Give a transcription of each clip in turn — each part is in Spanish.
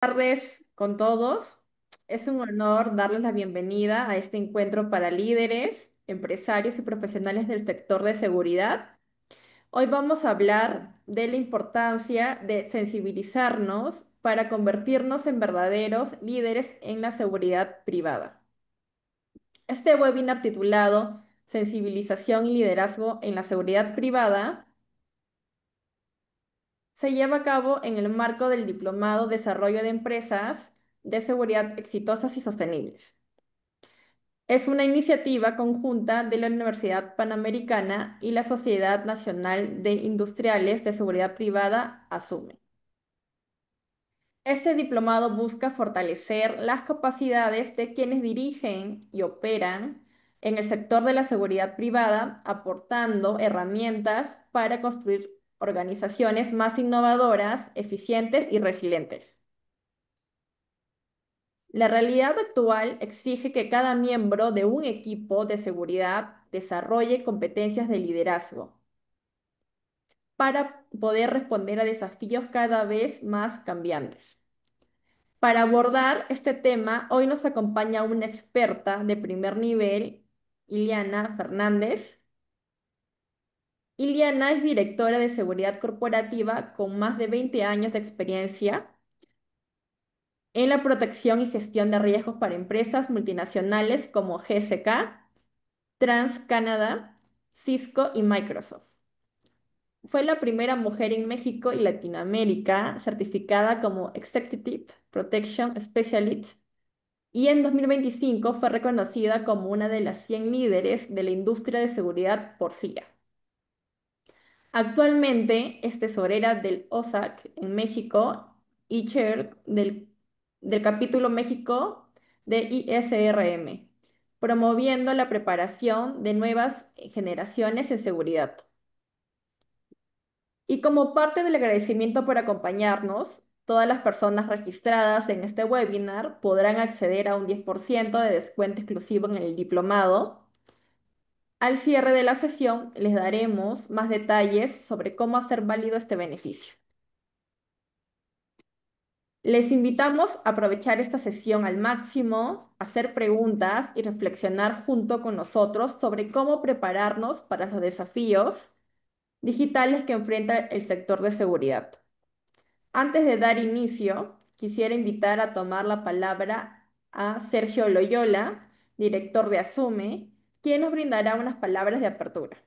Tardes con todos. Es un honor darles la bienvenida a este encuentro para líderes, empresarios y profesionales del sector de seguridad. Hoy vamos a hablar de la importancia de sensibilizarnos para convertirnos en verdaderos líderes en la seguridad privada. Este webinar titulado Sensibilización y liderazgo en la seguridad privada se lleva a cabo en el marco del Diplomado Desarrollo de Empresas de Seguridad Exitosas y Sostenibles. Es una iniciativa conjunta de la Universidad Panamericana y la Sociedad Nacional de Industriales de Seguridad Privada, ASUME. Este diplomado busca fortalecer las capacidades de quienes dirigen y operan en el sector de la seguridad privada, aportando herramientas para construir organizaciones más innovadoras, eficientes y resilientes. La realidad actual exige que cada miembro de un equipo de seguridad desarrolle competencias de liderazgo para poder responder a desafíos cada vez más cambiantes. Para abordar este tema, hoy nos acompaña una experta de primer nivel, Iliana Fernández. Iliana es directora de seguridad corporativa con más de 20 años de experiencia en la protección y gestión de riesgos para empresas multinacionales como GSK, TransCanada, Cisco y Microsoft. Fue la primera mujer en México y Latinoamérica certificada como Executive Protection Specialist y en 2025 fue reconocida como una de las 100 líderes de la industria de seguridad por CIA. Actualmente es tesorera del OSAC en México y chair del capítulo México de ISRM, promoviendo la preparación de nuevas generaciones en seguridad. Y como parte del agradecimiento por acompañarnos, todas las personas registradas en este webinar podrán acceder a un 10% de descuento exclusivo en el diplomado. Al cierre de la sesión les daremos más detalles sobre cómo hacer válido este beneficio. Les invitamos a aprovechar esta sesión al máximo, hacer preguntas y reflexionar junto con nosotros sobre cómo prepararnos para los desafíos digitales que enfrenta el sector de seguridad. Antes de dar inicio, quisiera invitar a tomar la palabra a Sergio Loyola, director de Asume, quien nos brindará unas palabras de apertura.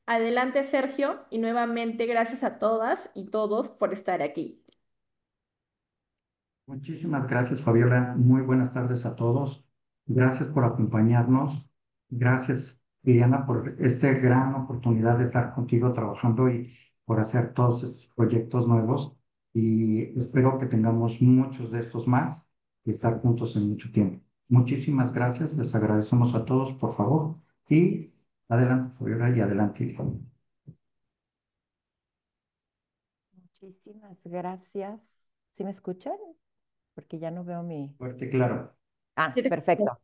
Adelante, Sergio, y nuevamente gracias a todas y todos por estar aquí. Muchísimas gracias, Fabiola. Muy buenas tardes a todos. Gracias por acompañarnos. Gracias, Liliana, por esta gran oportunidad de estar contigo trabajando y por hacer todos estos proyectos nuevos. Y espero que tengamos muchos de estos más y estar juntos en mucho tiempo. Muchísimas gracias. Les agradecemos a todos, por favor. Y adelante, Fabiola, y adelante, Liliana. Muchísimas gracias. ¿Sí me escuchan? Porque ya no veo mi... Fuerte, claro. Ah, perfecto.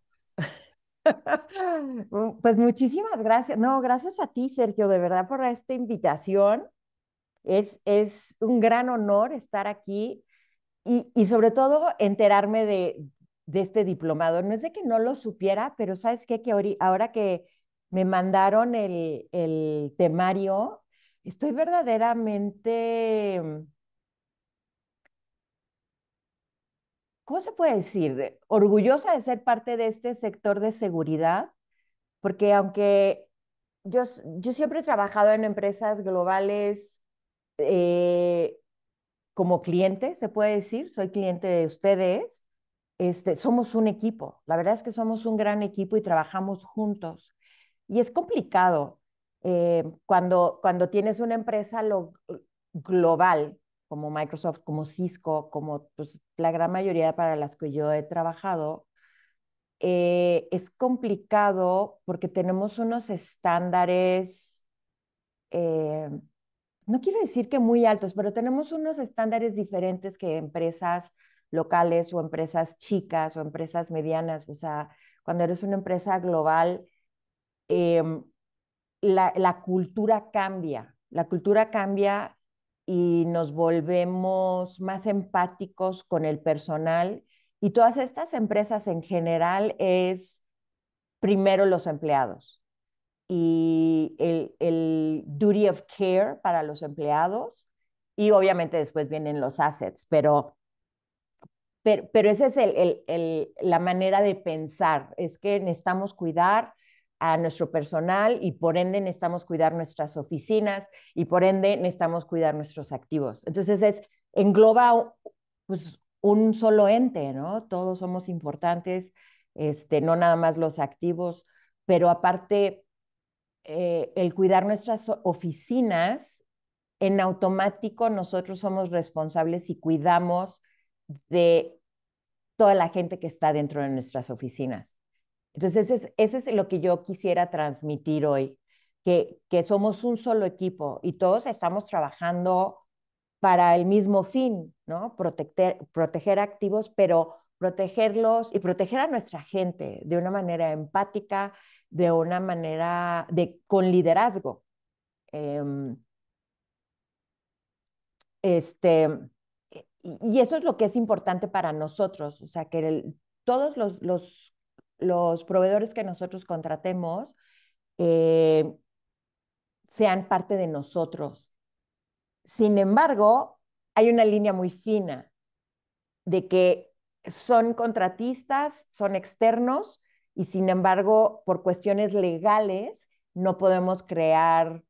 Pues muchísimas gracias. No, gracias a ti, Sergio, de verdad, por esta invitación. Es un gran honor estar aquí y sobre todo enterarme de este diplomado. No es de que no lo supiera, pero ¿sabes qué? Que ahora que me mandaron el temario, estoy verdaderamente, ¿cómo se puede decir? Orgullosa de ser parte de este sector de seguridad, porque aunque yo siempre he trabajado en empresas globales eh, como cliente, se puede decir, soy cliente de ustedes, somos un equipo. La verdad es que somos un gran equipo y trabajamos juntos. Y es complicado cuando tienes una empresa global, como Microsoft, como Cisco, como pues, la gran mayoría para las que yo he trabajado, es complicado porque tenemos unos estándares, eh, no quiero decir que muy altos, pero tenemos unos estándares diferentes que empresas locales o empresas chicas o empresas medianas. O sea, cuando eres una empresa global, eh, la cultura cambia. La cultura cambia y nos volvemos más empáticos con el personal. Y todas estas empresas en general es primero los empleados y el duty of care para los empleados y obviamente después vienen los assets, pero esa es la manera de pensar, es que necesitamos cuidar a nuestro personal y por ende necesitamos cuidar nuestras oficinas y por ende necesitamos cuidar nuestros activos. Entonces engloba pues, un solo ente, ¿no? Todos somos importantes, no nada más los activos, pero aparte el cuidar nuestras oficinas, en automático nosotros somos responsables y cuidamos de toda la gente que está dentro de nuestras oficinas. Entonces, ese es lo que yo quisiera transmitir hoy, que somos un solo equipo y todos estamos trabajando para el mismo fin, ¿no? Proteger activos, pero protegerlos y proteger a nuestra gente de una manera empática, de una manera con liderazgo. Eh, este, y eso es lo que es importante para nosotros, o sea, que todos los proveedores que nosotros contratemos eh, sean parte de nosotros. Sin embargo, hay una línea muy fina de que son contratistas, son externos y sin embargo, por cuestiones legales, no podemos crear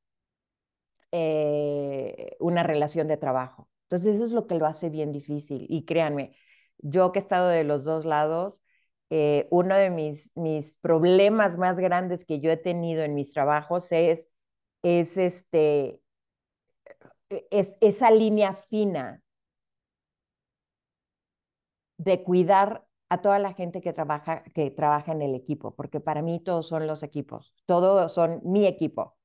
una relación de trabajo. Entonces, eso es lo que lo hace bien difícil. Y créanme, yo que he estado de los dos lados, uno de mis problemas más grandes que yo he tenido en mis trabajos es, es esa línea fina de cuidar a toda la gente que trabaja en el equipo, porque para mí todos son los equipos, todos son mi equipo,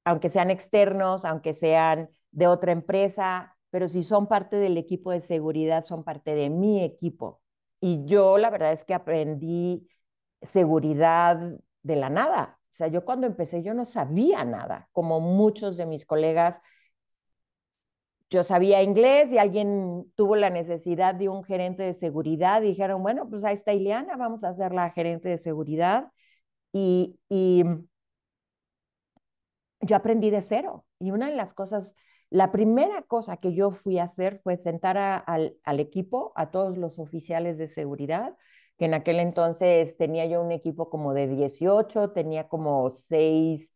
aunque sean externos, aunque sean de otra empresa, pero si son parte del equipo de seguridad, son parte de mi equipo. Y yo la verdad es que aprendí seguridad de la nada. O sea, yo cuando empecé yo no sabía nada, como muchos de mis colegas. Yo sabía inglés y alguien tuvo la necesidad de un gerente de seguridad y dijeron, bueno, pues ahí está Ileana, vamos a hacer la gerente de seguridad. Y yo aprendí de cero. Y una de las cosas, la primera cosa que yo fui a hacer fue sentar al equipo, a todos los oficiales de seguridad, que en aquel entonces tenía yo un equipo como de 18, tenía como 6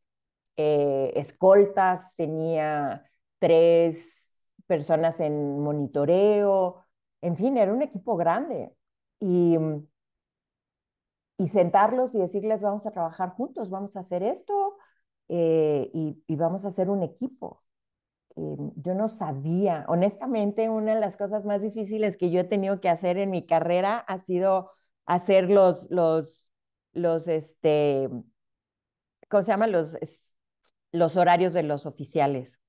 escoltas, tenía 3 personas en monitoreo, en fin, era un equipo grande. Y, y sentarlos y decirles, vamos a trabajar juntos, vamos a hacer esto y vamos a hacer un equipo. Yo no sabía, honestamente, una de las cosas más difíciles que yo he tenido que hacer en mi carrera ha sido hacer ¿cómo se llama? Los horarios de los oficiales.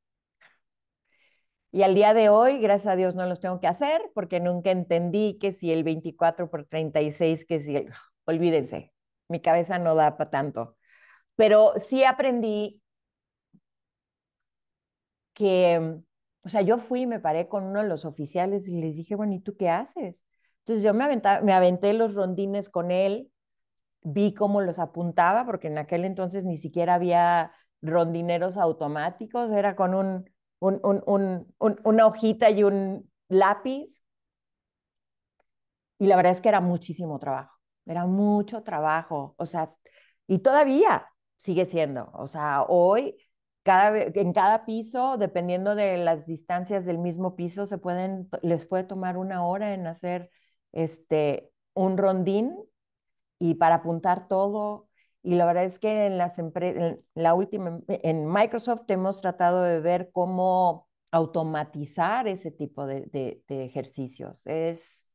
Y al día de hoy, gracias a Dios, no los tengo que hacer porque nunca entendí que si el 24 por 36, que si, olvídense, mi cabeza no da para tanto. Pero sí aprendí que, o sea, yo fui y me paré con uno de los oficiales y les dije, bueno, ¿y tú qué haces? Entonces yo me aventé los rondines con él, vi cómo los apuntaba, porque en aquel entonces ni siquiera había rondineros automáticos, era con una hojita y un lápiz, y la verdad es que era muchísimo trabajo, era mucho trabajo, o sea, y todavía sigue siendo, o sea, hoy en cada piso, dependiendo de las distancias del mismo piso, les puede tomar una hora en hacer un rondín y para apuntar todo. Y la verdad es que en Microsoft hemos tratado de ver cómo automatizar ese tipo de ejercicios. Es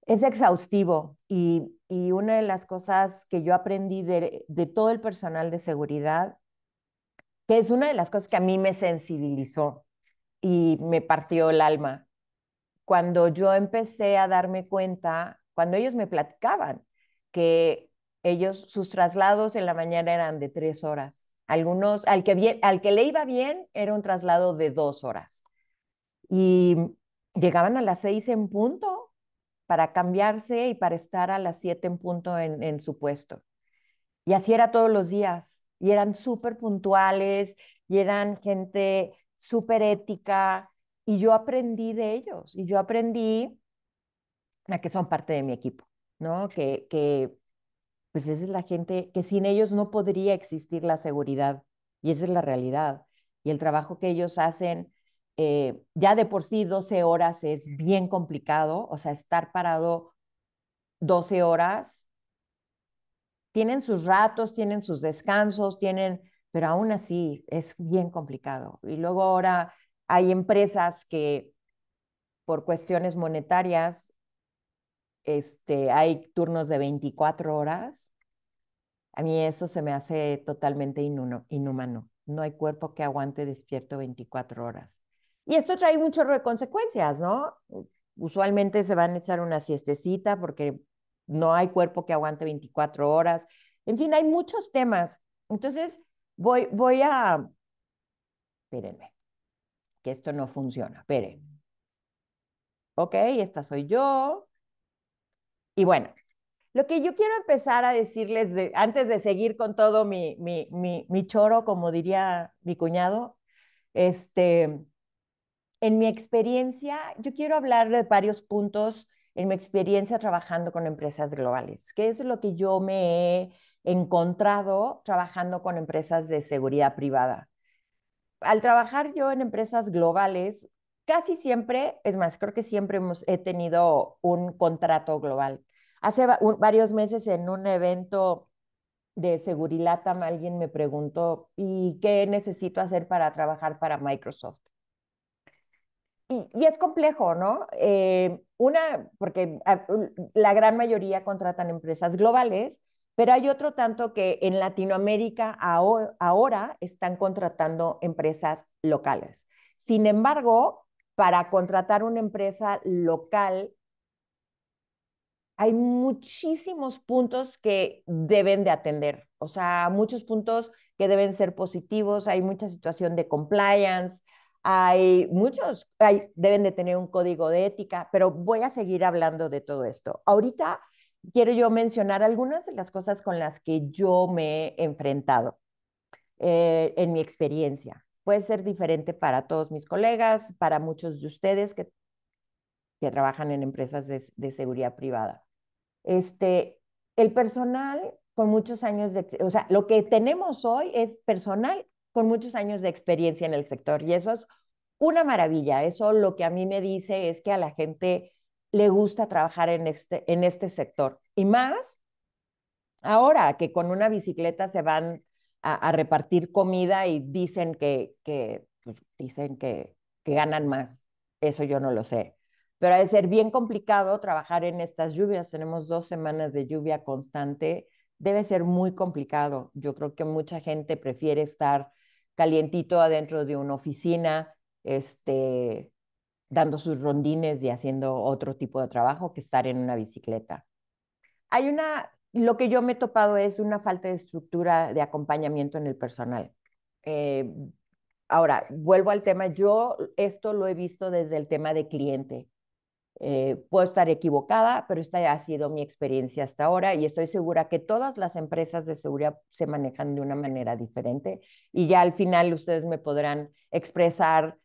exhaustivo y una de las cosas que yo aprendí de todo el personal de seguridad, que es una de las cosas que a mí me sensibilizó y me partió el alma, cuando yo empecé a darme cuenta, cuando ellos me platicaban que sus traslados en la mañana eran de 3 horas Algunos, al que le iba bien, era un traslado de 2 horas. Y llegaban a las 6 en punto para cambiarse y para estar a las 7 en punto en su puesto. Y así era todos los días. Y eran súper puntuales, y eran gente súper ética. Y yo aprendí de ellos. Y yo aprendí a que son parte de mi equipo, ¿no? Pues esa es la gente que sin ellos no podría existir la seguridad. Y esa es la realidad. Y el trabajo que ellos hacen, ya de por sí 12 horas es bien complicado. O sea, estar parado 12 horas, tienen sus ratos, tienen sus descansos, pero aún así es bien complicado. Y luego ahora hay empresas que por cuestiones monetarias, hay turnos de 24 horas. A mí eso se me hace totalmente inhumano. No hay cuerpo que aguante despierto 24 horas. Y esto trae un chorro de consecuencias, ¿no? Usualmente se van a echar una siestecita porque no hay cuerpo que aguante 24 horas. En fin, hay muchos temas. Entonces, voy a... Espérenme, que esto no funciona. Esperen. Ok, esta soy yo. Y bueno, lo que yo quiero empezar a decirles, antes de seguir con todo mi choro, como diría mi cuñado, en mi experiencia, yo quiero hablar de varios puntos en mi experiencia trabajando con empresas globales, que es lo que yo me he encontrado trabajando con empresas de seguridad privada. Al trabajar yo en empresas globales, casi siempre, es más, creo que siempre he tenido un contrato global. Hace varios meses en un evento de Segurilatam alguien me preguntó, ¿y qué necesito hacer para trabajar para Microsoft? Y es complejo, ¿no? Porque la gran mayoría contratan empresas globales, pero hay otro tanto que en Latinoamérica ahora están contratando empresas locales. Sin embargo, para contratar una empresa local hay muchísimos puntos que deben de atender, o sea, muchos puntos que deben ser positivos, hay mucha situación de compliance, deben de tener un código de ética, pero voy a seguir hablando de todo esto. Ahorita quiero yo mencionar algunas de las cosas con las que yo me he enfrentado en mi experiencia. Puede ser diferente para todos mis colegas, para muchos de ustedes que trabajan en empresas de seguridad privada. Este, el personal con muchos años o sea, lo que tenemos hoy es personal con muchos años de experiencia en el sector y eso es una maravilla. Eso lo que a mí me dice es que a la gente le gusta trabajar en este sector y más ahora que con una bicicleta se van a repartir comida y dicen que ganan más. Eso yo no lo sé. Pero ha de ser bien complicado trabajar en estas lluvias. Tenemos 2 semanas de lluvia constante. Debe ser muy complicado. Yo creo que mucha gente prefiere estar calientito adentro de una oficina, dando sus rondines y haciendo otro tipo de trabajo que estar en una bicicleta. Lo que yo me he topado es una falta de estructura de acompañamiento en el personal. Eh, Ahora, vuelvo al tema, yo esto lo he visto desde el tema de cliente. Puedo estar equivocada, pero esta ha sido mi experiencia hasta ahora y estoy segura que todas las empresas de seguridad se manejan de una manera diferente y ya al final ustedes me podrán expresar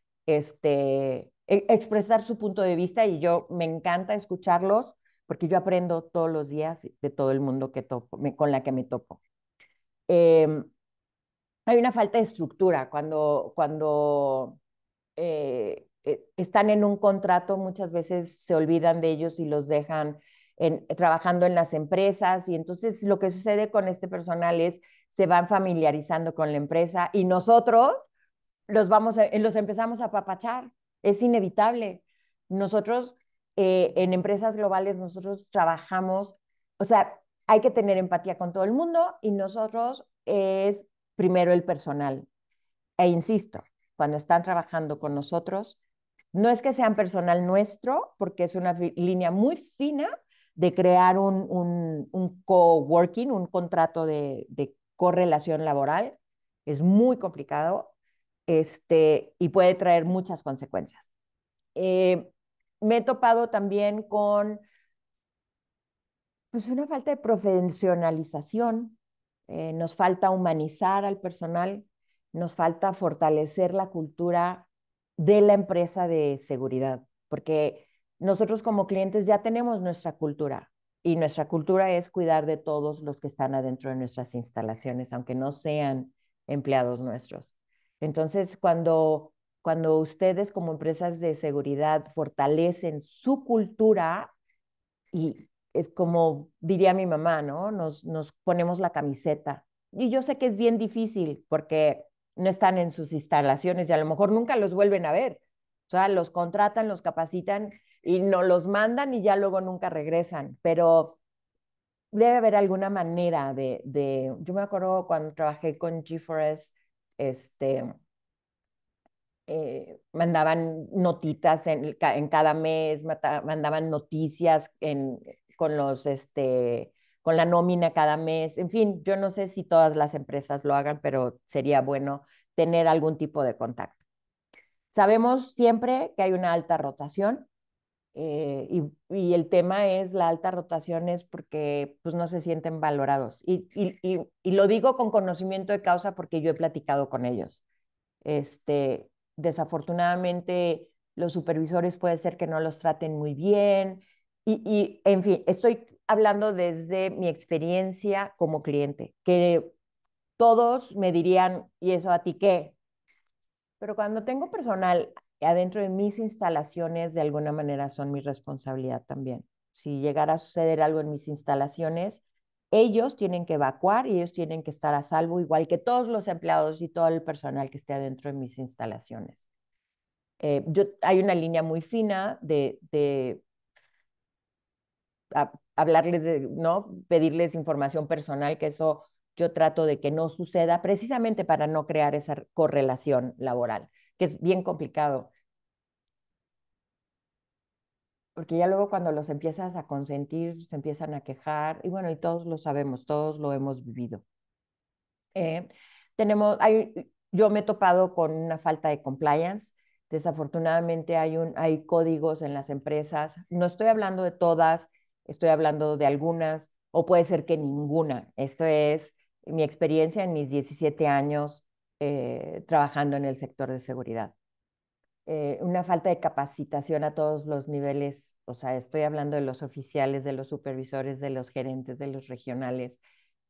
su punto de vista y yo me encanta escucharlos porque yo aprendo todos los días de todo el mundo con la que me topo. Eh, Hay una falta de estructura cuando están en un contrato, muchas veces se olvidan de ellos y los dejan trabajando en las empresas y entonces lo que sucede con este personal es se van familiarizando con la empresa y nosotros los empezamos a apapachar, es inevitable. Nosotros en empresas globales, nosotros trabajamos, o sea, hay que tener empatía con todo el mundo y nosotros es primero el personal. E insisto, cuando están trabajando con nosotros, no es que sean personal nuestro, porque es una línea muy fina de crear un coworking, un contrato de correlación laboral, es muy complicado, y puede traer muchas consecuencias. Me he topado también con pues una falta de profesionalización, nos falta humanizar al personal, nos falta fortalecer la cultura de la empresa de seguridad, porque nosotros como clientes ya tenemos nuestra cultura y nuestra cultura es cuidar de todos los que están adentro de nuestras instalaciones, aunque no sean empleados nuestros. Entonces, cuando ustedes como empresas de seguridad fortalecen su cultura, y es como diría mi mamá, ¿no? Nos ponemos la camiseta. Y yo sé que es bien difícil porque no están en sus instalaciones y a lo mejor nunca los vuelven a ver. O sea, los contratan, los capacitan y no los mandan y ya luego nunca regresan. Pero debe haber alguna manera yo me acuerdo cuando trabajé con G4S, este, mandaban notitas en cada mes, mandaban noticias con la nómina cada mes. En fin, yo no sé si todas las empresas lo hagan, pero sería bueno tener algún tipo de contacto. Sabemos siempre que hay una alta rotación, y el tema es la alta rotación es porque pues, no se sienten valorados. Y lo digo con conocimiento de causa porque yo he platicado con ellos. Desafortunadamente, los supervisores puede ser que no los traten muy bien. En fin, estoy hablando desde mi experiencia como cliente, que todos me dirían, ¿y eso a ti qué? Pero cuando tengo personal adentro de mis instalaciones, de alguna manera son mi responsabilidad también. Si llegara a suceder algo en mis instalaciones, ellos tienen que evacuar y ellos tienen que estar a salvo, igual que todos los empleados y todo el personal que esté adentro de mis instalaciones. Hay una línea muy fina de hablarles, ¿no? Pedirles información personal, que eso yo trato de que no suceda, precisamente para no crear esa correlación laboral, que es bien complicado. Porque ya luego cuando los empiezas a consentir, se empiezan a quejar, y bueno, y todos lo sabemos, todos lo hemos vivido. Eh, yo me he topado con una falta de compliance. Desafortunadamente hay códigos en las empresas. No estoy hablando de todas, estoy hablando de algunas, o puede ser que ninguna. Esto es mi experiencia en mis 17 años trabajando en el sector de seguridad. Una falta de capacitación a todos los niveles, o sea, estoy hablando de los oficiales, de los supervisores, de los gerentes, de los regionales.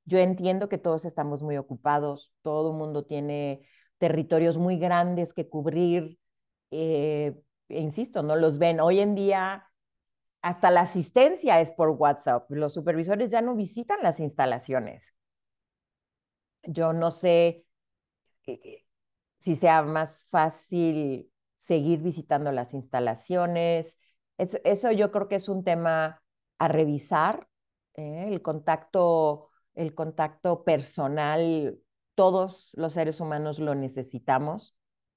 Yo entiendo que todos estamos muy ocupados, todo el mundo tiene territorios muy grandes que cubrir, insisto, no los ven. Hoy en día hasta la asistencia es por WhatsApp, los supervisores ya no visitan las instalaciones. Yo no sé si sea más fácil seguir visitando las instalaciones. Eso yo creo que es un tema a revisar, el contacto personal, todos los seres humanos lo necesitamos,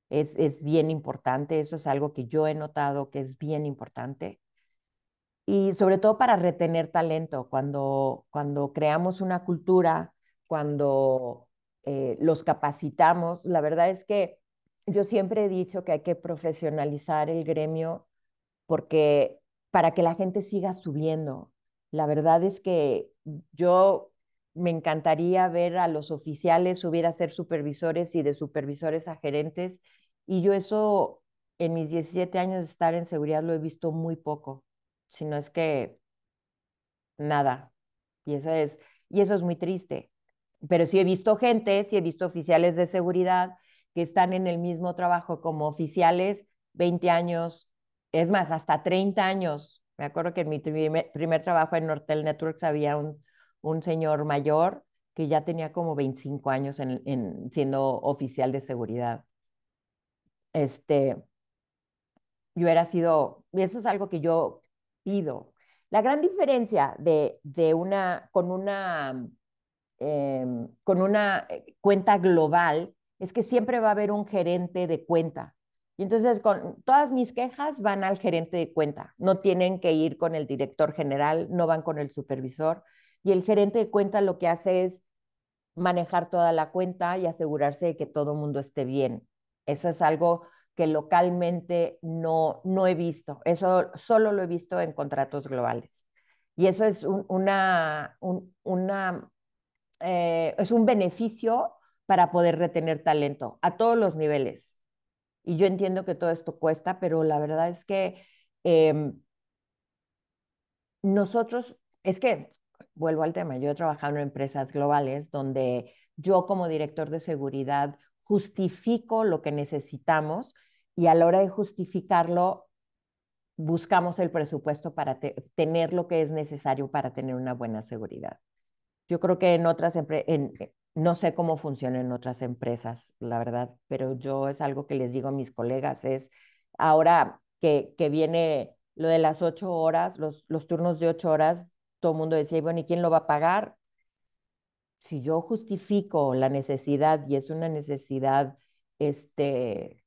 es bien importante, eso es algo que yo he notado que es bien importante. Y sobre todo para retener talento, cuando creamos una cultura, cuando los capacitamos, la verdad es que yo siempre he dicho que hay que profesionalizar el gremio porque para que la gente siga subiendo. La verdad es que yo me encantaría ver a los oficiales subir a ser supervisores y de supervisores a gerentes, y yo eso en mis 17 años de estar en seguridad lo he visto muy poco, si no es que nada. Y eso es muy triste. Pero sí he visto gente, sí he visto oficiales de seguridad que están en el mismo trabajo como oficiales 20 años, es más, hasta 30 años. Me acuerdo que en mi primer trabajo en Nortel Networks había un señor mayor que ya tenía como 25 años siendo oficial de seguridad. Este, yo hubiera sido, y eso es algo que yo pido. La gran diferencia con una cuenta global es que siempre va a haber un gerente de cuenta. Y entonces todas mis quejas van al gerente de cuenta. No tienen que ir con el director general, no van con el supervisor. Y el gerente de cuenta lo que hace es manejar toda la cuenta y asegurarse de que todo el mundo esté bien. Eso es algo que localmente no he visto. Eso solo lo he visto en contratos globales. Y eso es es un beneficio para poder retener talento a todos los niveles. Y yo entiendo que todo esto cuesta, pero la verdad es que eh, nosotros, es que, vuelvo al tema, yo he trabajado en empresas globales donde yo como director de seguridad justifico lo que necesitamos y a la hora de justificarlo buscamos el presupuesto para tener lo que es necesario para tener una buena seguridad. Yo creo que en otras empresas, no sé cómo funciona en otras empresas, la verdad, pero yo es algo que les digo a mis colegas, es ahora que viene lo de las 8 horas, los turnos de 8 horas, todo el mundo decía, bueno, ¿y quién lo va a pagar? Si yo justifico la necesidad y es una necesidad este,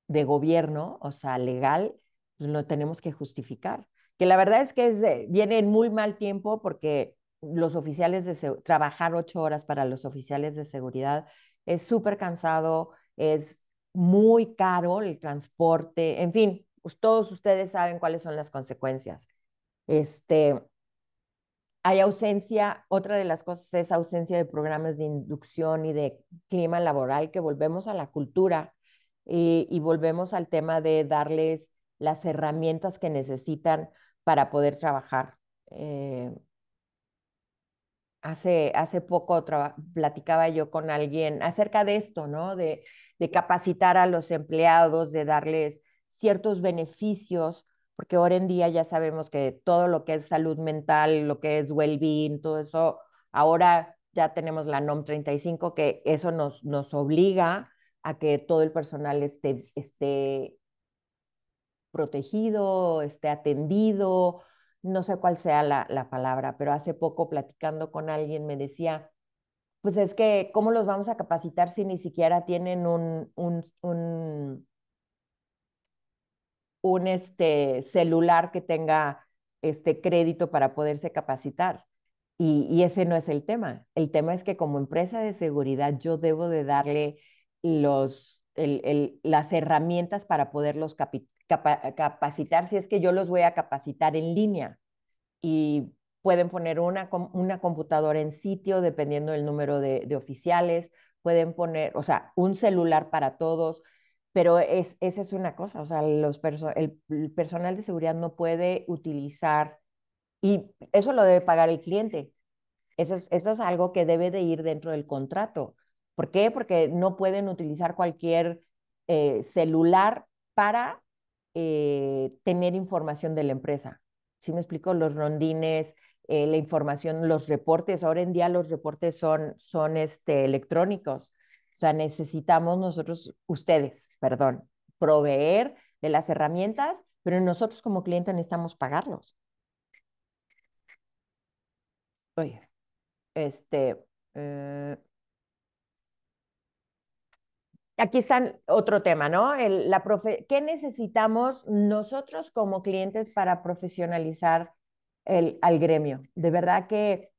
de gobierno, o sea, legal, pues lo tenemos que justificar. Que la verdad es que viene en muy mal tiempo porque los oficiales trabajar 8 horas para los oficiales de seguridad es súper cansado, es muy caro el transporte, en fin, pues todos ustedes saben cuáles son las consecuencias. Este, hay ausencia, otra de las cosas es ausencia de programas de inducción y de clima laboral, que volvemos a la cultura y volvemos al tema de darles las herramientas que necesitan para poder trabajar. Eh, hace poco platicaba yo con alguien acerca de esto, ¿no? De capacitar a los empleados, de darles ciertos beneficios, porque ahora en día ya sabemos que todo lo que es salud mental, lo que es well-being, todo eso, ahora ya tenemos la NOM 35, que eso nos obliga a que todo el personal esté protegido, esté atendido, no sé cuál sea la palabra, pero hace poco platicando con alguien me decía, pues es que, ¿cómo los vamos a capacitar si ni siquiera tienen un celular que tenga crédito para poderse capacitar? Y ese no es el tema. El tema es que como empresa de seguridad yo debo de darle las herramientas para poderlos capacitar si es que yo los voy a capacitar en línea y pueden poner una computadora en sitio dependiendo del número de oficiales, pueden poner, o sea, un celular para todos, pero esa es una cosa, o sea, el personal de seguridad no puede utilizar, y eso lo debe pagar el cliente. Eso es algo que debe de ir dentro del contrato. ¿Por qué? Porque no pueden utilizar cualquier celular para tener información de la empresa. ¿Sí me explico? Los rondines, la información, los reportes. Ahora en día los reportes son electrónicos. O sea, necesitamos nosotros, ustedes, perdón, proveer de las herramientas, pero nosotros como cliente necesitamos pagarlos. Oye, este, eh, aquí está otro tema, ¿no? ¿Qué necesitamos nosotros como clientes para profesionalizar al gremio? De verdad que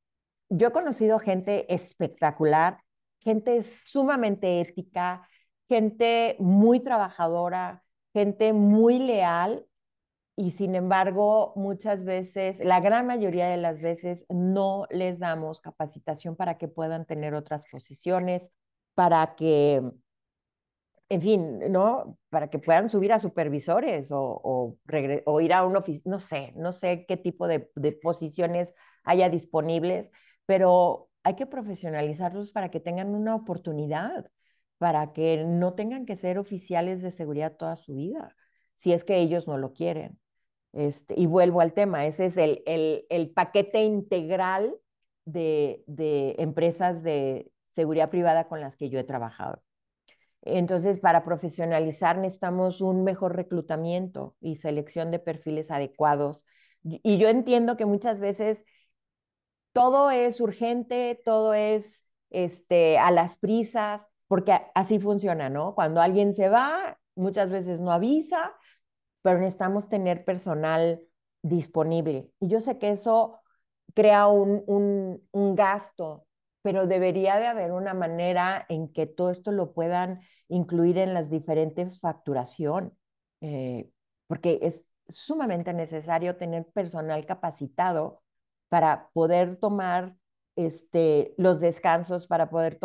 yo he conocido gente espectacular, gente sumamente ética, gente muy trabajadora, gente muy leal y sin embargo muchas veces, la gran mayoría de las veces, no les damos capacitación para que puedan tener otras posiciones, para que en fin, ¿no? Para que puedan subir a supervisores o ir a una oficina, no sé qué tipo de posiciones haya disponibles, pero hay que profesionalizarlos para que tengan una oportunidad, para que no tengan que ser oficiales de seguridad toda su vida, si es que ellos no lo quieren. Y vuelvo al tema, ese es el paquete integral de empresas de seguridad privada con las que yo he trabajado. Entonces, para profesionalizar necesitamos un mejor reclutamiento y selección de perfiles adecuados. Y yo entiendo que muchas veces todo es urgente, todo es a las prisas, porque así funciona, ¿no? Cuando alguien se va, muchas veces no avisa, pero necesitamos tener personal disponible. Y yo sé que eso crea un gasto pero debería de haber una manera en que todo esto lo puedan incluir en las diferentes facturación, eh, porque es sumamente necesario tener personal capacitado para poder tomar los descansos, para poder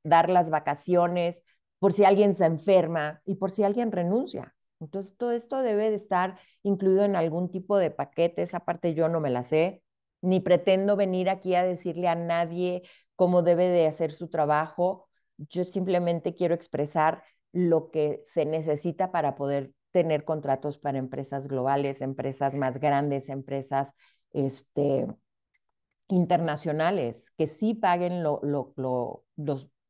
dar las vacaciones, por si alguien se enferma y por si alguien renuncia. Entonces, todo esto debe de estar incluido en algún tipo de paquete. Esa parte yo no me la sé, ni pretendo venir aquí a decirle a nadie cómo debe de hacer su trabajo. Yo simplemente quiero expresar lo que se necesita para poder tener contratos para empresas globales, empresas más grandes, empresas este, internacionales, que sí paguen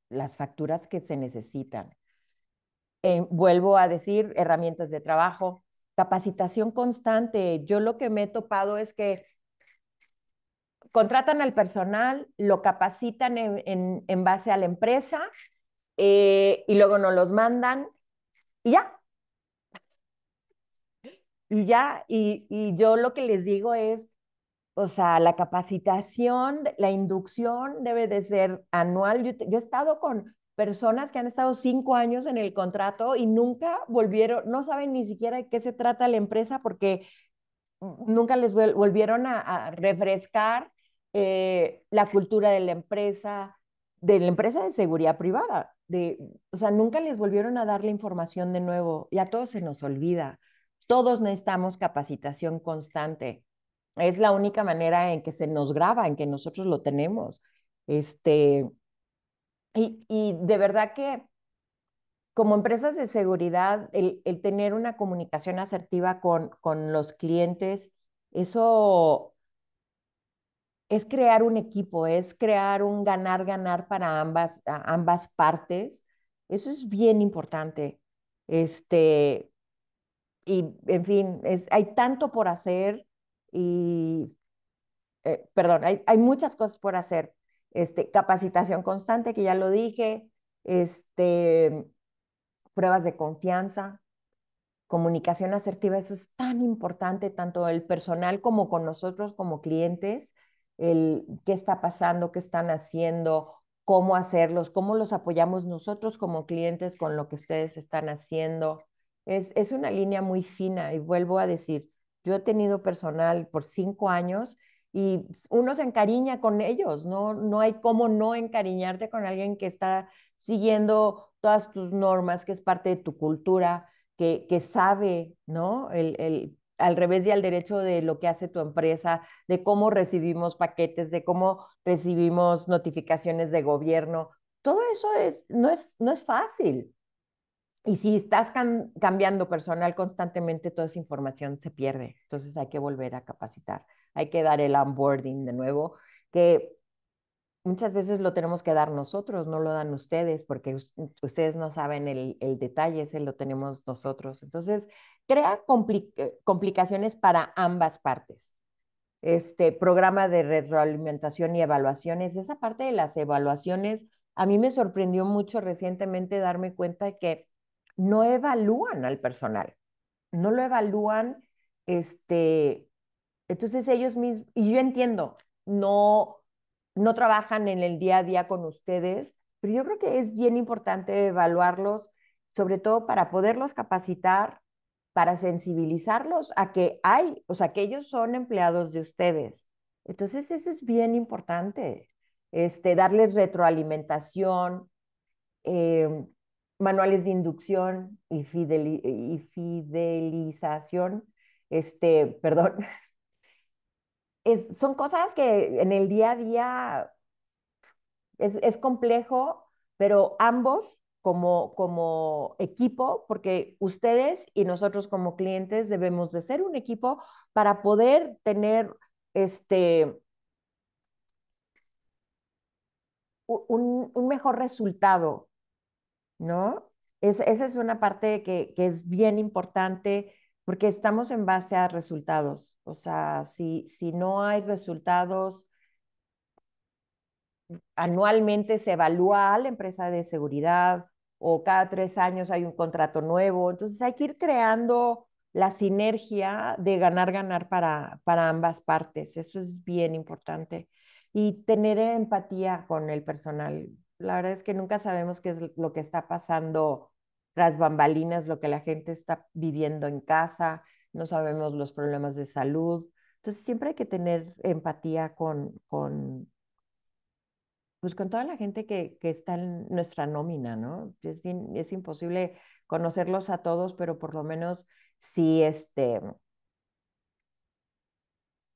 las facturas que se necesitan. Vuelvo a decir, herramientas de trabajo, capacitación constante. Yo lo que me he topado es que contratan al personal, lo capacitan en base a la empresa y luego nos los mandan y ya, y yo lo que les digo es, o sea, la capacitación, la inducción debe de ser anual. Yo he estado con personas que han estado 5 años en el contrato y nunca volvieron, no saben ni siquiera de qué se trata la empresa porque nunca les volvieron a refrescar la cultura de la empresa de seguridad privada. O sea, nunca les volvieron a dar la información de nuevo. Ya todo se nos olvida. Todos necesitamos capacitación constante. Es la única manera en que se nos graba, en que nosotros lo tenemos. Este, y de verdad que como empresas de seguridad, el tener una comunicación asertiva con los clientes, eso es crear un equipo, es crear un ganar-ganar para ambas partes. Eso es bien importante. Este, y en fin, hay tanto por hacer y, perdón, hay muchas cosas por hacer. Capacitación constante, que ya lo dije, este, pruebas de confianza, comunicación asertiva, eso es tan importante, tanto el personal como con nosotros como clientes, el qué está pasando, qué están haciendo, cómo hacerlos, cómo los apoyamos nosotros como clientes con lo que ustedes están haciendo. Es una línea muy fina y vuelvo a decir, yo he tenido personal por 5 años y uno se encariña con ellos, no hay cómo no encariñarte con alguien que está siguiendo todas tus normas, que es parte de tu cultura, que sabe, ¿no? Al revés y al derecho de lo que hace tu empresa, de cómo recibimos paquetes, de cómo recibimos notificaciones de gobierno. Todo eso no es fácil. Y si estás cambiando personal constantemente, toda esa información se pierde. Entonces hay que volver a capacitar. Hay que dar el onboarding de nuevo, que muchas veces lo tenemos que dar nosotros, no lo dan ustedes, porque ustedes no saben el detalle, ese lo tenemos nosotros. Entonces, crea complicaciones para ambas partes. Programa de retroalimentación y evaluaciones, esa parte de las evaluaciones, a mí me sorprendió mucho recientemente darme cuenta de que no evalúan al personal, no lo evalúan, entonces ellos mismos, y yo entiendo, no trabajan en el día a día con ustedes, pero yo creo que es bien importante evaluarlos, sobre todo para poderlos capacitar, para sensibilizarlos a que o sea, que ellos son empleados de ustedes. Entonces eso es bien importante, darles retroalimentación, eh, manuales de inducción y fidelización, perdón, son cosas que en el día a día es complejo, pero ambos como equipo, porque ustedes y nosotros como clientes debemos de ser un equipo para poder tener este, un mejor resultado, ¿no? Esa es una parte que es bien importante porque estamos en base a resultados. O sea, si no hay resultados, anualmente se evalúa a la empresa de seguridad o cada 3 años hay un contrato nuevo. Entonces hay que ir creando la sinergia de ganar, ganar para ambas partes. Eso es bien importante. y tener empatía con el personal. La verdad es que nunca sabemos qué es lo que está pasando tras bambalinas, lo que la gente está viviendo en casa, no sabemos los problemas de salud. Entonces siempre hay que tener empatía pues con toda la gente que está en nuestra nómina, ¿no? Es imposible conocerlos a todos, pero por lo menos sí,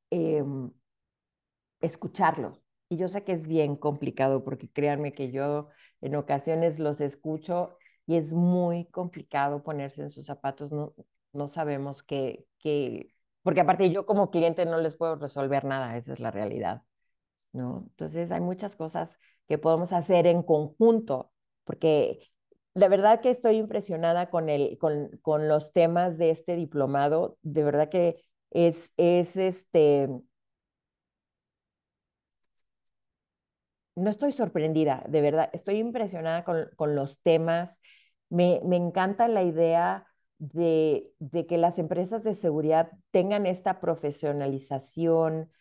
em, escucharlos. Y yo sé que es bien complicado porque créanme que yo en ocasiones los escucho y es muy complicado ponerse en sus zapatos. No, no sabemos porque aparte yo como cliente no les puedo resolver nada, esa es la realidad, ¿no? Entonces hay muchas cosas que podemos hacer en conjunto, porque de verdad que estoy impresionada con los temas de este diplomado, de verdad que es no estoy sorprendida, de verdad, estoy impresionada con los temas. Me encanta la idea de que las empresas de seguridad tengan esta profesionalización,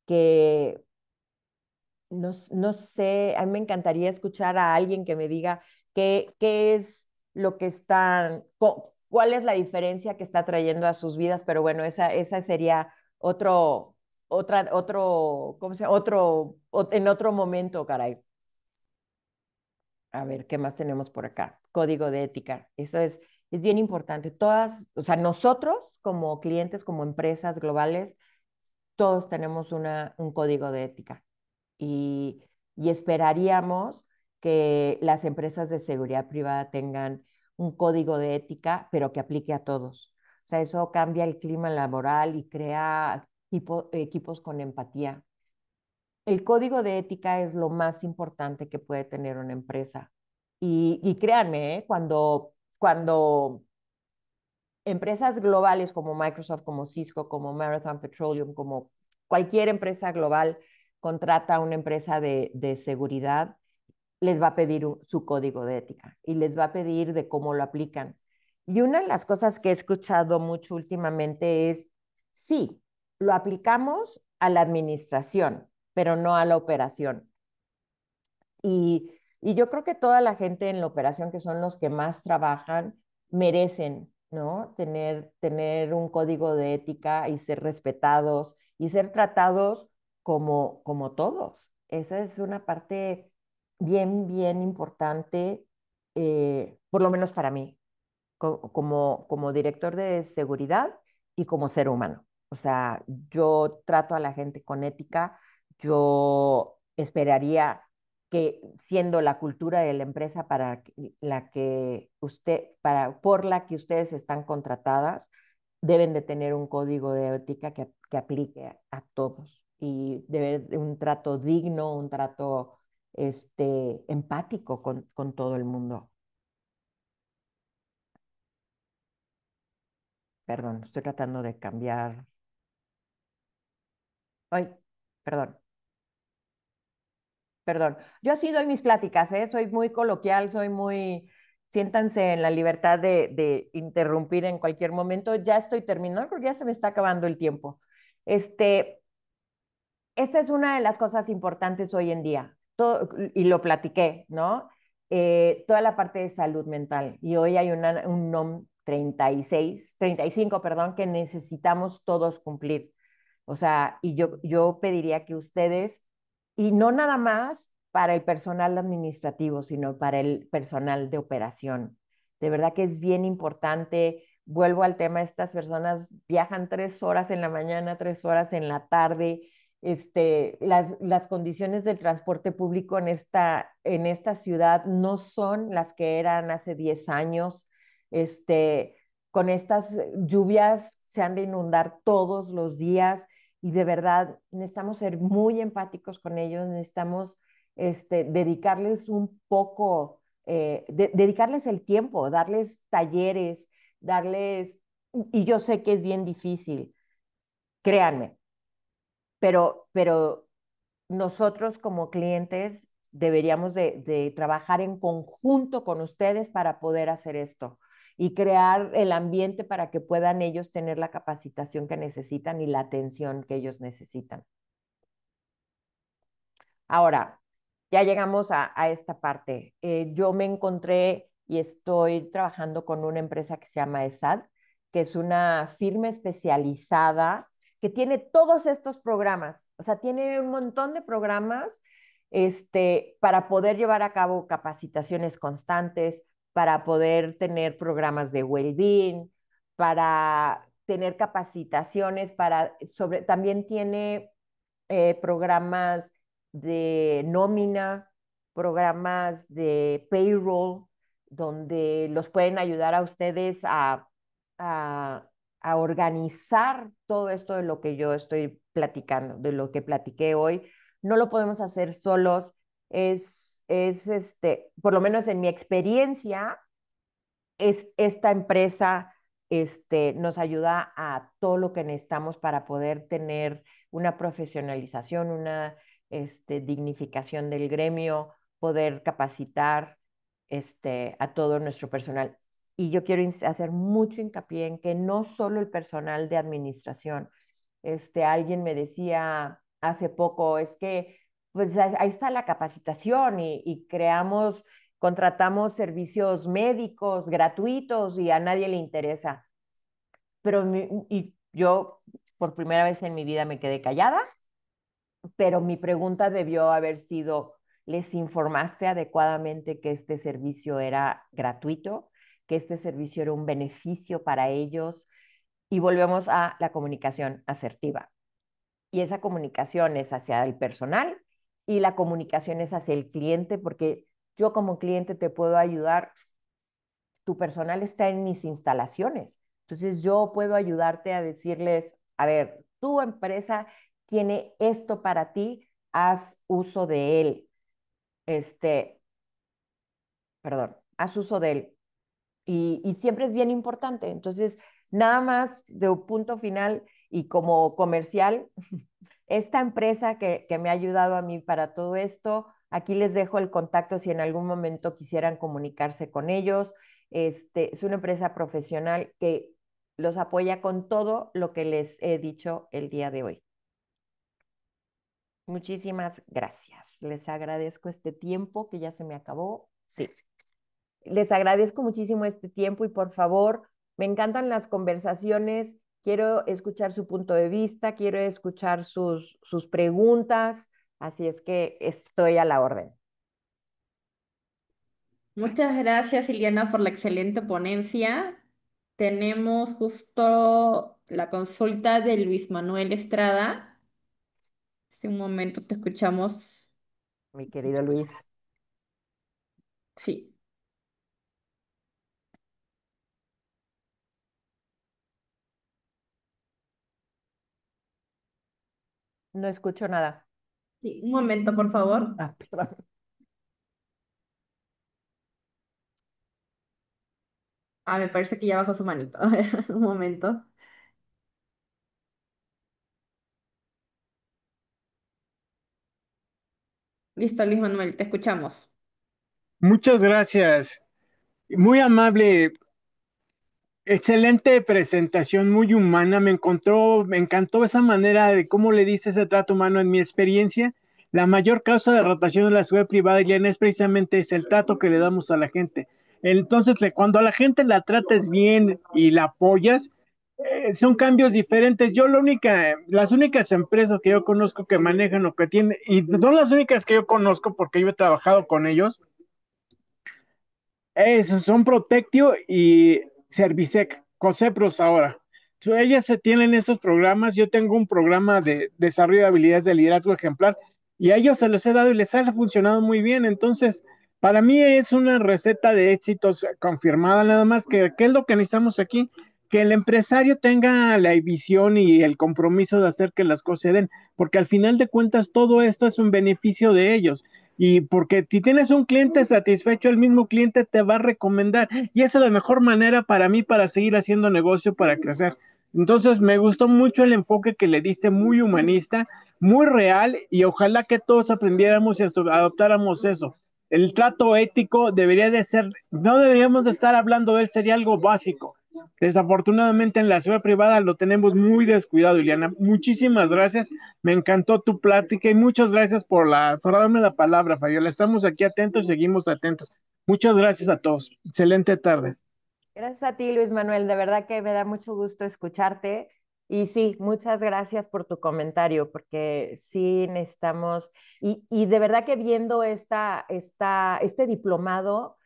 que no sé, a mí me encantaría escuchar a alguien que me diga qué es lo que cuál es la diferencia que está trayendo a sus vidas, pero bueno, esa sería ¿cómo se llama? En otro momento, caray. A ver, ¿qué más tenemos por acá? Código de ética. Eso es bien importante. O sea, nosotros como clientes, como empresas globales, todos tenemos un código de ética y, y esperaríamos que las empresas de seguridad privada tengan un código de ética, pero que aplique a todos. O sea, eso cambia el clima laboral y crea equipos con empatía. El código de ética es lo más importante que puede tener una empresa. Y créanme, cuando empresas globales como Microsoft, como Cisco, como Marathon Petroleum, como cualquier empresa global contrata a una empresa de seguridad, les va a pedir su código de ética y les va a pedir de cómo lo aplican. Y una de las cosas que he escuchado mucho últimamente es, sí, lo aplicamos a la administración, pero no a la operación. Y yo creo que toda la gente en la operación, que son los que más trabajan, merecen, ¿no? Tener un código de ética y ser respetados y ser tratados como todos. Esa es una parte bien, bien importante, por lo menos para mí, como director de seguridad y como ser humano. O sea, yo trato a la gente con ética, yo esperaría que siendo la cultura de la empresa por la que ustedes están contratadas, deben de tener un código de ética que aplique a todos y debe de un trato digno, un trato empático con todo el mundo. Perdón, estoy tratando de cambiar. Ay, perdón, perdón. Yo así doy mis pláticas, ¿eh? Soy muy coloquial, siéntanse en la libertad de interrumpir en cualquier momento. Ya estoy terminando porque ya se me está acabando el tiempo. Este, esta es una de las cosas importantes hoy en día, y lo platiqué, ¿no? Toda la parte de salud mental. Y hoy hay un NOM 35, perdón, que necesitamos todos cumplir. O sea, y yo pediría que ustedes, y no nada más para el personal administrativo, sino para el personal de operación. De verdad que es bien importante. Vuelvo al tema, estas personas viajan 3 horas en la mañana, 3 horas en la tarde. Las condiciones del transporte público en esta ciudad no son las que eran hace 10 años. Con estas lluvias se han de inundar todos los días y de verdad necesitamos ser muy empáticos con ellos, necesitamos dedicarles un poco, dedicarles el tiempo, darles talleres, y yo sé que es bien difícil, créanme, pero nosotros como clientes deberíamos de trabajar en conjunto con ustedes para poder hacer esto y crear el ambiente para que puedan ellos tener la capacitación que necesitan y la atención que ellos necesitan. Ahora, ya llegamos a esta parte. Yo me encontré y estoy trabajando con una empresa que se llama ESAD, que es una firma especializada que tiene todos estos programas. O sea, tiene un montón de programas para poder llevar a cabo capacitaciones constantes, para poder tener programas de well-being, para tener capacitaciones, también tiene programas de nómina, programas de payroll, donde los pueden ayudar a ustedes a, a organizar todo esto de lo que yo estoy platicando, de lo que platiqué hoy. No lo podemos hacer solos. Por lo menos en mi experiencia, esta empresa nos ayuda a todo lo que necesitamos para poder tener una profesionalización, una dignificación del gremio, poder capacitar a todo nuestro personal. Y yo quiero hacer mucho hincapié en que no solo el personal de administración. Alguien me decía hace poco, es que pues ahí está la capacitación y contratamos servicios médicos gratuitos y a nadie le interesa. Y yo por primera vez en mi vida me quedé callada, pero mi pregunta debió haber sido, ¿les informaste adecuadamente que este servicio era gratuito, que este servicio era un beneficio para ellos? Y volvemos a la comunicación asertiva. Y esa comunicación es hacia el personal y la comunicación es hacia el cliente, porque yo como cliente te puedo ayudar, tu personal está en mis instalaciones. Entonces yo puedo ayudarte a decirles, a ver, tu empresa tiene esto para ti, haz uso de él. Este, Perdón, haz uso de él. Y siempre es bien importante. Entonces, nada más de un punto final y como comercial, esta empresa que me ha ayudado a mí para todo esto, aquí les dejo el contacto si en algún momento quisieran comunicarse con ellos. Es una empresa profesional que los apoya con todo lo que les he dicho el día de hoy. Muchísimas gracias. Les agradezco este tiempo que ya se me acabó. Sí. Les agradezco muchísimo este tiempo y por favor, me encantan las conversaciones, quiero escuchar su punto de vista, quiero escuchar sus preguntas, así es que estoy a la orden. Muchas gracias, Iliana, por la excelente ponencia. Tenemos justo la consulta de Luis Manuel Estrada. Si un momento te escuchamos. Mi querido Luis. Sí, No escucho nada. sí, un momento, por favor. Ah, perdón. Ah, me parece que ya bajó su manito. A ver, un momento. Listo, Luis Manuel, te escuchamos. Muchas gracias. Muy amable, excelente presentación, muy humana. Me encantó esa manera de cómo le diste ese trato humano. En mi experiencia, la mayor causa de rotación de la seguridad privada, Eliana, es precisamente es el trato que le damos a la gente. Entonces, cuando a la gente la trates bien y la apoyas, son cambios diferentes. Las únicas empresas que yo conozco que manejan o que tienen, y no las únicas que yo conozco porque yo he trabajado con ellos, esos son Protectio y Servicec, Cosepros ahora. Ellas se tienen esos programas. Yo tengo un programa de desarrollo de habilidades de liderazgo ejemplar y a ellos se los he dado y les ha funcionado muy bien. Entonces, para mí es una receta de éxitos confirmada, nada más que, ¿qué es lo que necesitamos aquí? Que el empresario tenga la visión y el compromiso de hacer que las cosas se den, porque al final de cuentas todo esto es un beneficio de ellos. Y porque si tienes un cliente satisfecho, el mismo cliente te va a recomendar. Y esa es la mejor manera para mí para seguir haciendo negocio, para crecer. Entonces, me gustó mucho el enfoque que le diste, muy humanista, muy real, y ojalá que todos aprendiéramos y adoptáramos eso. El trato ético debería de ser, no deberíamos de estar hablando de él, sería algo básico. Desafortunadamente en la esfera privada lo tenemos muy descuidado, Ileana. Muchísimas gracias, me encantó tu plática y muchas gracias por darme la palabra, Fabiola. Estamos aquí atentos, seguimos atentos. Muchas gracias a todos. Excelente tarde. Gracias a ti, Luis Manuel. De verdad que me da mucho gusto escucharte. Y sí, muchas gracias por tu comentario, porque sí necesitamos, y de verdad que viendo este diplomado,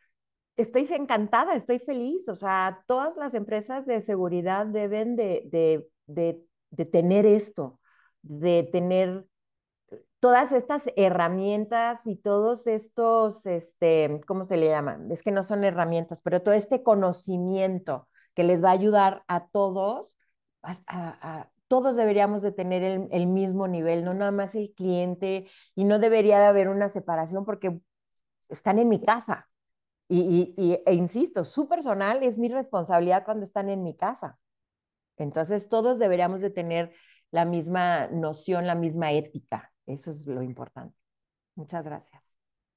estoy encantada, estoy feliz. O sea, todas las empresas de seguridad deben de tener esto, de tener todas estas herramientas y todos estos, ¿cómo se le llaman? Es que no son herramientas, pero todo este conocimiento que les va a ayudar a todos, todos deberíamos de tener el mismo nivel, no nada más el cliente, y no debería de haber una separación porque están en mi casa. E insisto, su personal es mi responsabilidad cuando están en mi casa. Entonces, todos deberíamos de tener la misma noción, la misma ética. Eso es lo importante. Muchas gracias.